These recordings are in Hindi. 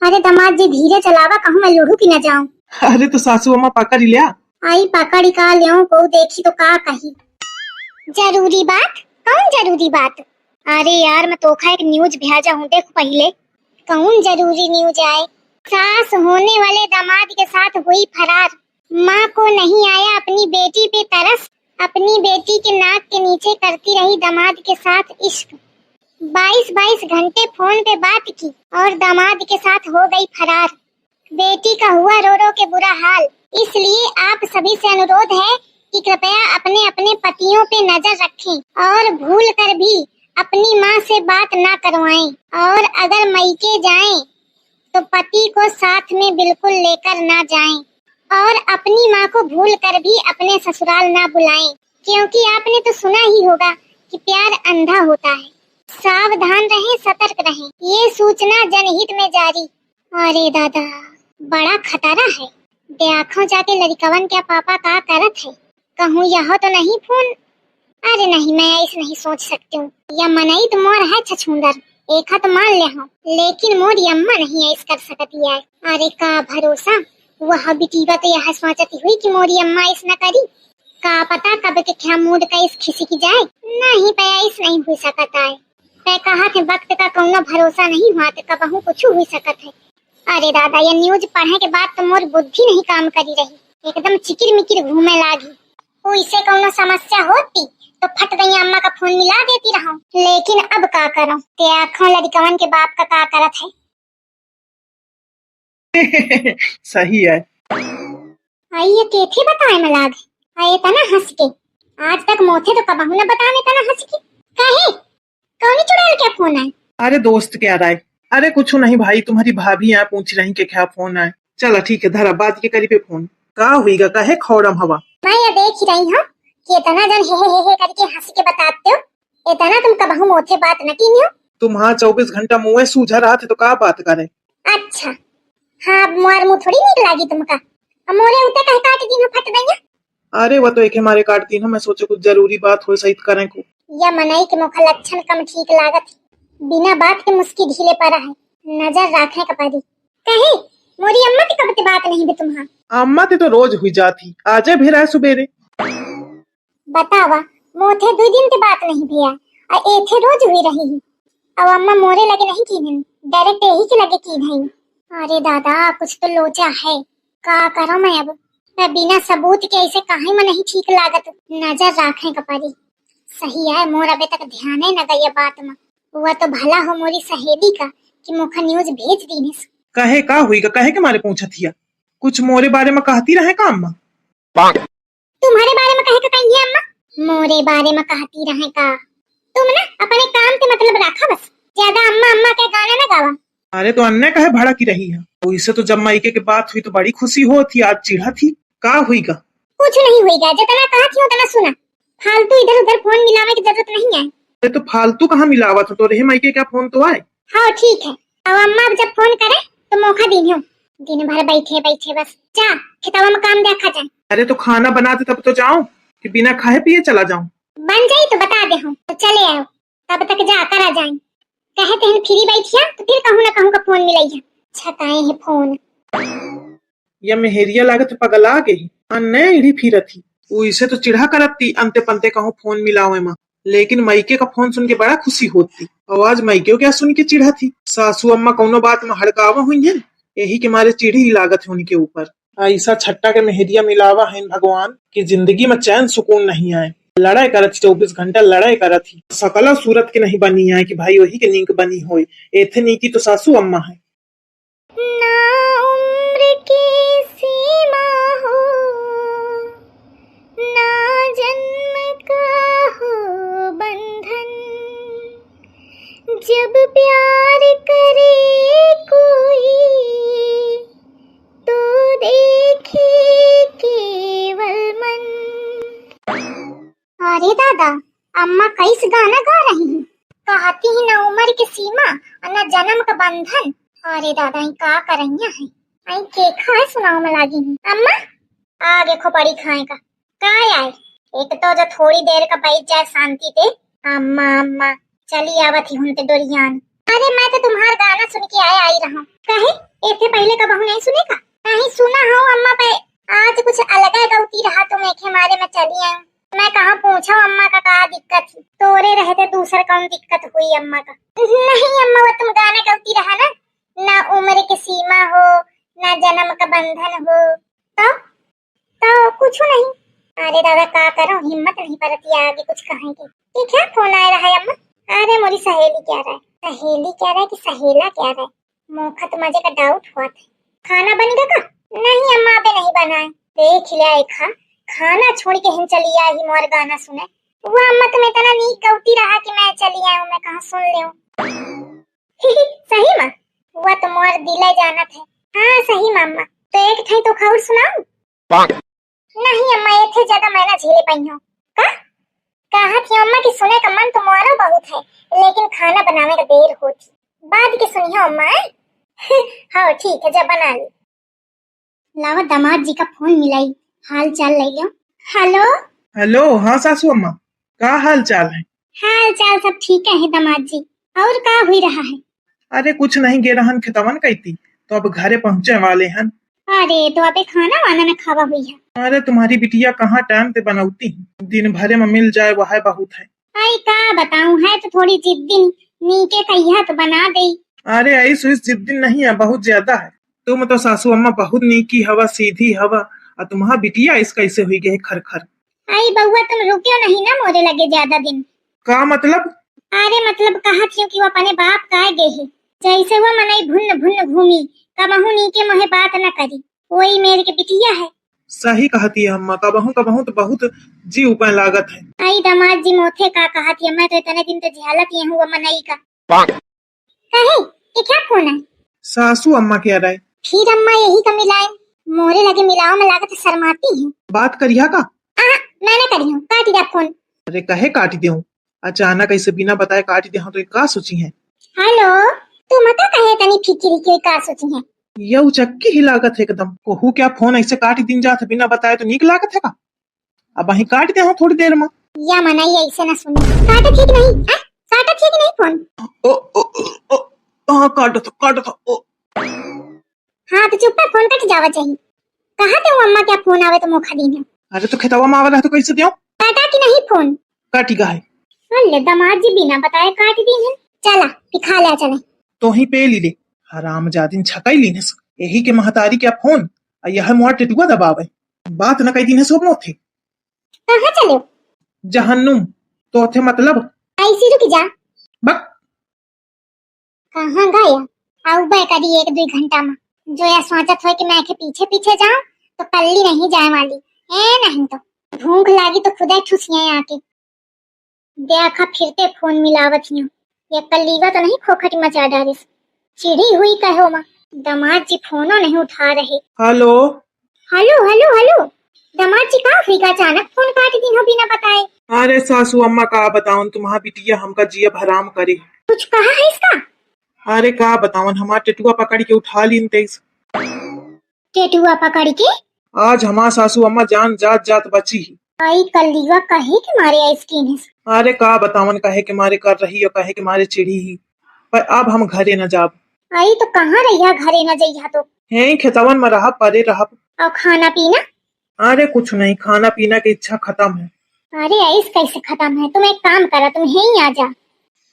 अरे दामाद जी धीरे चलावा, कहूँ मैं लुढ़ू की न जाऊं। अरे तो सासू अम्मा पकड़ लिया। आई पकड़ी का लियो, को देखी तो का कही। जरूरी बात? कौन जरूरी बात? अरे यार मैं तोखा एक न्यूज भेजा हूँ, देख पहले। कौन जरूरी न्यूज आए? सास होने वाले दामाद के साथ हुई फरार। माँ को नहीं आया अपनी बेटी पे तरस, अपनी बेटी के नाक के नीचे करती रही दामाद के साथ इश्क। 22 घंटे फोन पे बात की और दामाद के साथ हो गई फरार। बेटी का हुआ रो रो के बुरा हाल। इसलिए आप सभी से अनुरोध है कि कृपया अपने अपने पतियों पे नजर रखें और भूल कर भी अपनी माँ से बात ना करवाएं। और अगर मैके जाएं तो पति को साथ में बिल्कुल लेकर ना जाएं। और अपनी माँ को भूल कर भी अपने ससुराल ना बुलाएं, क्योंकि आपने तो सुना ही होगा कि प्यार अंधा होता है। सावधान रहें, सतर्क रहें। ये सूचना जनहित में जारी। अरे दादा बड़ा खतरा है। देखो जाके लड़कवन क्या पापा का करत है। कहूँ यह तो नहीं फोन। अरे नहीं, मैं ऐसे नहीं सोच सकती हूँ। या मनई तो मोर है छछूंदर, एक हाथ मान ले हूँ, लेकिन मोरी अम्मा नहीं ऐसा कर सकती है। अरे का भरोसा, वह बिटीवा तो यह सोचती हुई कि मोरी अम्मा ऐसा न करी। का पता कब के क्या मूड का इस खिसकी जाए। नहीं पे ऐसा नहीं हो सकता है। पे कहा थे वक्त का कौनो भरोसा नहीं हुआ तो कबहू कुछ हो सकत है। अरे दादा ये न्यूज पढ़ने के बाद तो मोर बुद्धि नहीं काम करी रही, एकदम चिकिर मिकिर घूमे लागी। वो इसे कौनो समस्या होती तो फट गई अम्मा का फोन मिला देती रहा, लेकिन अब का करूं, ते आँखों लड़कवन के बाप का करत है। सही है। आइए केथे बताए मलाग, आये तना हंस के। आज तक मोथे तो कबहू न बताने तना हंस के। काहे कौनी चुड़ैल क्या फोन है? अरे दोस्त क्या राय। अरे कुछ नहीं भाई, तुम्हारी भाभी यहाँ पूछ रही कि क्या फोन आए। चलो ठीक है, धरा बात के करी पे फोन। का हुईगा काहे खौड़म हवा। मैं ये देख ही रही हूँ कि इतना जन हे करके हंस के बताते हो। इतना तुम कबहू मोथे बात न की हो। तुम हाँ 24 घंटा मुँह सूझा रहा थे तो का बात करे। अच्छा हाँ, मोर मुँह थोड़ी नीक लागी तुमका। मोरे उते कहे काट दी फट दैया। अरे वो तो एक हमारे काटती ना, मैं सोचे कुछ जरूरी बात हो सहित करें को। या मनई के मुख लक्षण कम ठीक लागत, बिना बात के मुस्की ढीले पड़ा है। नजर रखे कपारी। कहे मोरी अम्मा की कब बात नहीं भी तुम्हां। अम्मा ते तो रोज हुई जाती, आजे भी रहा सुबेरे। बतावा मोथे 2 दिन के बात नहीं भैया, और एथे रोज हुई रही है। अब अम्मा मोरे लगे नहीं की हैं, डायरेक्ट यही के लगे की नहीं। अरे दादा कुछ तो लोचा है। का करो मैं अब, मैं बिना सबूत के ऐसे काहे में नहीं ठीक लागत। नजर रखे कपारी। सही है, मोर अबे तक ध्यान न गई बात में। हुआ तो भला हो मोरी सहेली का कि मुखा न्यूज भेज दी। कहे का हुई कहे के मारे पूछा थिया, कुछ मोरे बारे में कहती रहे का अम्मा। तुम्हारे बारे में कहे का कहीं है अम्मा? मोरे बारे में कहती रहे का। तुम ना अपने काम से मतलब रखा बस, ज्यादा अम्मा अम्मा के गाना न गावा। अरे तो अन्य कहे भड़ा की रही है, तो इसे तो जब मायके के बात हुई तो बड़ी खुशी हो थी, आज चिढ़ा थी। का हुई का? कुछ नहीं हुईगा, जितना कहा थी उतना सुना। फालतू इधर उधर फोन मिलाने की जरूरत नहीं है। अरे तो फालतू कहाँ मिलावा था, तो रहे मायके क्या फोन तो आए। हाँ ठीक है, अब अम्मा जब फोन करे तो मौका दी हूँ। दिन भर बैठे बैठे बस जा खिताबा में काम देखा जाए। अरे तो खाना बनाते तब तो जाऊं कि बिना खाए पिए चला जाऊं। बन जाई तो बता दे हम तो चले आओ, तब तक जा करा जाए। कहते हैं फ्री बैठिया तो फिर कहूँ ना कहूँ का फोन मिलाइया। छकाए है फोन। या मेहरिया लागत पगला गई, अन्य इड़ी फिरत थी। वो इसे तो चिढ़ा करती अंते पंते कहूँ फोन मिलावे माँ, लेकिन मायके का फोन सुन के बड़ा खुशी होती। आवाज मायके क्या सुन के चिढ़ा थी। सासू अम्मा कौनो बात में हड़कावा हुई है, यही के मारे चिढ़ी ही लागत है उनके ऊपर। ऐसा छट्टा के मेहरिया मिलावा है भगवान की जिंदगी में चैन सुकून नहीं आए। लड़ाई करत 24 घंटा लड़ाई करत ही, सकला सूरत के नहीं बनी है कि भाई वही के नीक बनी होए। एथे नी की तो सासू अम्मा है। ना उम्र की सीमा हो, ना जन्म का हो बंधन, जब प्यार करे कोई तो देखे केवल मन। अरे दादा अम्मा कैसे गाना गा रही हैं। कहती ही ना उम्र की सीमा और न जन्म का बंधन। अरे दादा का करैया है। आई के खाए सुनाओ में लागी हूँ। अम्मा आगे खोपड़ी खाए का काय आए। एक तो जो थोड़ी देर का बैठ जाए शांति पे। अम्मा अम्मा चली आवत ही हूँ ते डोरियान। अरे मैं तो तुम्हारा गाना सुन के आई रहा। कहे इससे पहले का बहू नहीं सुने का? नहीं सुना हूँ अम्मा पे। आज कुछ अलग है गौती रहा तो मैं के मारे में चली आई। मैं कहाँ पूछा अम्मा का दिक्कत थी, तोरे रहते दूसरा कौन दिक्कत हुई अम्मा का? नहीं अम्मा वो तुम गाना गौती रहा ना, ना उम्र की सीमा हो ना जन्म का बंधन हो तो कुछ नहीं। अरे दादा का करो, हिम्मत नहीं पड़ती आगे कुछ कहेंगे। ये क्या फोन आया रहा है अम्मा? अरे मोरी सहेली क्या रहा है? सहेली क्या रहा है कि सहेला क्या रहा है? मोखा तो मजे का डाउट हुआ था। खाना बन गया का? नहीं अम्मा अबे नहीं बनाए। देख लिया खा खाना छोड़ के हम चली आई मोर गाना सुने। वो अम्मा तुम इतना नीक गौती रहा कि मैं चली आई हूँ, मैं कहाँ सुन ले। सही माँ हुआ तो मोर दिले जाना थे। हाँ सही मामा, तो एक थे तो खबर सुनाऊं? नहीं अम्मा ये थे ज्यादा मैं ना झेले पाई हूँ। कहा थी अम्मा की सुने का मन तो मोरा बहुत है, लेकिन खाना बनाने का देर होती। बाद के सुनियो अम्मा। हाँ ठीक है जब बना ली। लावा दामाद जी का फोन मिलाई, हाल चाल ले लो। Hello hello. हाँ सासू अम्मा, का हाल चाल है? हाल चाल सब ठीक है दामाद जी। और का हुई रहा है? अरे कुछ नहीं, गे रहन खितवन कहती तो अब घरे पहुँचे वाले हन। अरे तो अबे खाना वाना न खावा हुई है? अरे तुम्हारी बिटिया कहाँ टाइम पे बनौती है, दिन भरे में मिल जाए वह बहुत है। आई का बताऊं, है तो थोड़ी जिद्दी नीके कहिया तो बना दे। अरे ऐसी जिद्दी नहीं है, बहुत ज्यादा है। तुम तो सासू अम्मा बहुत नीकी हवा, सीधी हवा, और तुम्हारा बिटिया इस कैसे हुई गए खर खर। आई बउआ तुम रुकियो नहीं ना मोरे लगे ज्यादा दिन। का मतलब? अरे मतलब कहा थी कि वो अपने बाप का गए है, जैसे वो मनई भुन भुन घूमी कबहू नीके मोहे बात न करी, वही मेरे के बिटिया है। सही कहती है अम्मा, कबहू तो बहुत जी ऊपर लागत है। आई दामाद जी मोथे का कहा थी, मैं तो इतने दिन तो झेलत ही हूँ मनई का। कहे ये क्या फोन है? सासू अम्मा कह रहे। फिर अम्मा यही का मिलाए, मोरे लगे मिलाओ में लागत शर्माती है। बात करिया का? मैंने करी हूँ, काट दिया फोन। अरे कहे काट दे, अचानक ऐसे बिना बताए काट दे तो का सोची है? हेलो तू मत कहे तनी फिक्री के का सोची है? ये चक्की ही लागत है एकदम। कोहू क्या फोन ऐसे काट दिन जात बिना बताए तो नीक लागत है का? अब वही काट दे थोड़ी देर में। या मनाई ऐसे ना सुनी, काट ठीक नहीं है? काट ठीक नहीं फोन। ओ ओ ओ हाँ काट था ओ। हाँ तो चुप फोन कट जावा चाहिए। कहा थे अम्मा क्या फोन आवे तो मुखा दी। अरे तो खेतवा में आवे तो कैसे दियो? काटा कि नहीं फोन? काटी का है। अल्ले दामाद जी बिना बताए काट दी है। चला पिखा ले चले। तो ही पे ली ले, हराम जादिन छकाई लीने यही के महतारी क्या फोन यह मोर टेटुआ दबावे, बात न कही दिन सब मोथे। कहाँ चले? जहन्नुम तो थे मतलब। ऐसी रुक जा। बक कहाँ गया? आउ बे करी 1-2 घंटा में, जो या सोचत हो कि मैं के पीछे पीछे जाऊं तो कल्ली नहीं जाए वाली है। नहीं तो भूख लागी तो खुदा ठुसियां आके देखा फिरते फोन मिलावत हियो। ये कल्लीवा तो नहीं खोखट मचा डारिस, चिड़ी हुई कहो मां। दामाद जी फोनो नहीं उठा रहे। हेलो हेलो हेलो हेलो दामाद जी का हुई का अचानक फोन काट दी हो बिना बताए? अरे सासू अम्मा का बताऊं, तुम्हारा बिटिया हमका जिया हराम करे। कुछ कहा है इसका? अरे का बतावन, हमारा टेटुआ पकड़ के उठा लीन तेज। टेटुआ पकड़ के? आज हमारा सासू अम्मा जान जात जात बची ही। आई कल्लीवा कहे कि मारे स्किन है। अरे का बतावन, कहे के मारे कर रही और कहे के मारे चिड़ी ही, पर अब हम घरे न जाब। आई तो कहाँ रहिया घरे न जइया तो? यही खेतवन में रहा परे रहा। और खाना पीना? अरे कुछ नहीं, खाना पीना की इच्छा खत्म है। अरे ऐस कैसे खत्म है? तुम एक काम करा, तुम यहीं आ जा।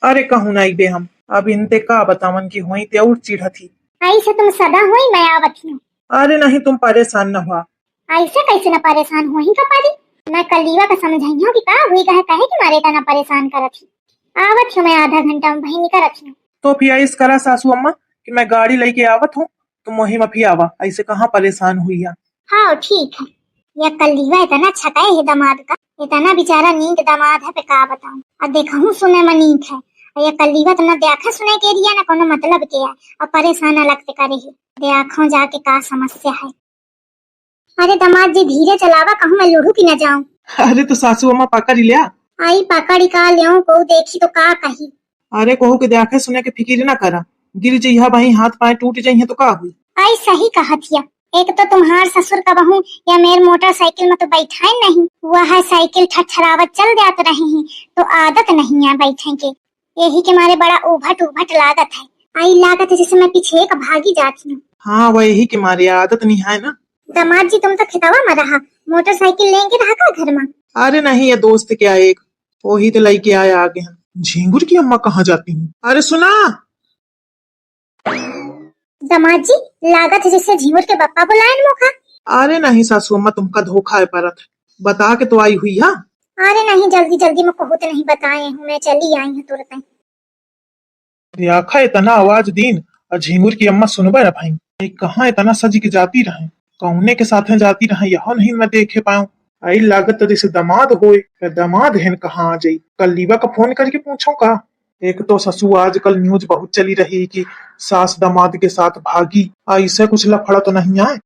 अरे कहूँ नहीं बे हम, अब इनते का बतावन की हुई ते और चिढ़ थी। ऐसे तुम सदा हुई मैं आवत हूँ। अरे नहीं तुम परेशान न हुआ। ऐसे कैसे न परेशान हुई का पारी? मैं कलीवा का समझाई हूँ कि का हुई कहे कि मारे का न परेशान करत थी। आवत हूँ मैं आधा घंटा में बहनी करत हूँ। तो फिर इस करा सासू अम्मा कि मैं गाड़ी लेके आवत हूँ, तुम वही में फिर आवा, ऐसे कहाँ परेशान हुई है। हाँ ठीक है। यह कलीवा इतना छकाए है दामाद का, इतना बेचारा नींद दामाद है पे का बताऊं। अब देखूं सुने में नींद है, ये कलीवा तो न देखा सुने के दिया न कोनो मतलब के है, और परेशान अलग से करे है। देखो जाके का समस्या है। अरे दामाद जी धीरे चलावा, कहूँ मैं लुढ़ू की न जाऊं। अरे तो सासू अम्मा पकड़ लिया। आई पकड़ी का लियो को देखी तो का कही। अरे कहू के देखे सुने के फिक्र न करा, गिर जइहा वही हाथ पाए टूट जइहे तो का हुई। आई सही कहा थिया। एक तो तुम्हार ससुर का बहू या मेरे मोटरसाइकिल में तो बैठा ही नहीं, वह है साइकिल ठठरावत चल जाते रहे हैं तो आदत नहीं है बैठे के। यही के मारे बड़ा उभट उभट लागत है। आई लागत है जैसे मैं पीछे एक भागी जाती हूँ। हाँ वही के मारे आदत नहीं है ना। दामाद जी तुम तो खितावा में रहा, मोटरसाइकिल लेंगे रहा का घर में? अरे नहीं, ये दोस्त क्या एक वही तो लेके आया आगे हम। झिंगुर की अम्मा कहाँ जाती हूँ? अरे सुना। दामाद जी लागत है जैसे झींगुर के पप्पा बुलाए मौका। अरे नहीं सासू अम्मा, तुमका धोखा है परत, बता के तो आई हुई। हाँ अरे नहीं, जल्दी जल्दी मैं बहुत नहीं बताए हूँ, मैं चली आई हूँ तुरंत। आखा इतना आवाज दीन और झिंगुर की अम्मा सुनबे न भाई। ये कहाँ इतना सजी के जाती रहे, कौने के साथ जाती रहे, यह नहीं मैं देखे पाऊँ। आई लागत तो जैसे दामाद होए, दामाद है कहाँ आ जाई। कल लीवा का फोन करके पूछो का। एक तो ससुर आजकल न्यूज बहुत चली रही कि सास दामाद के साथ भागी, ऐसे कुछ लफड़ा तो नहीं आए।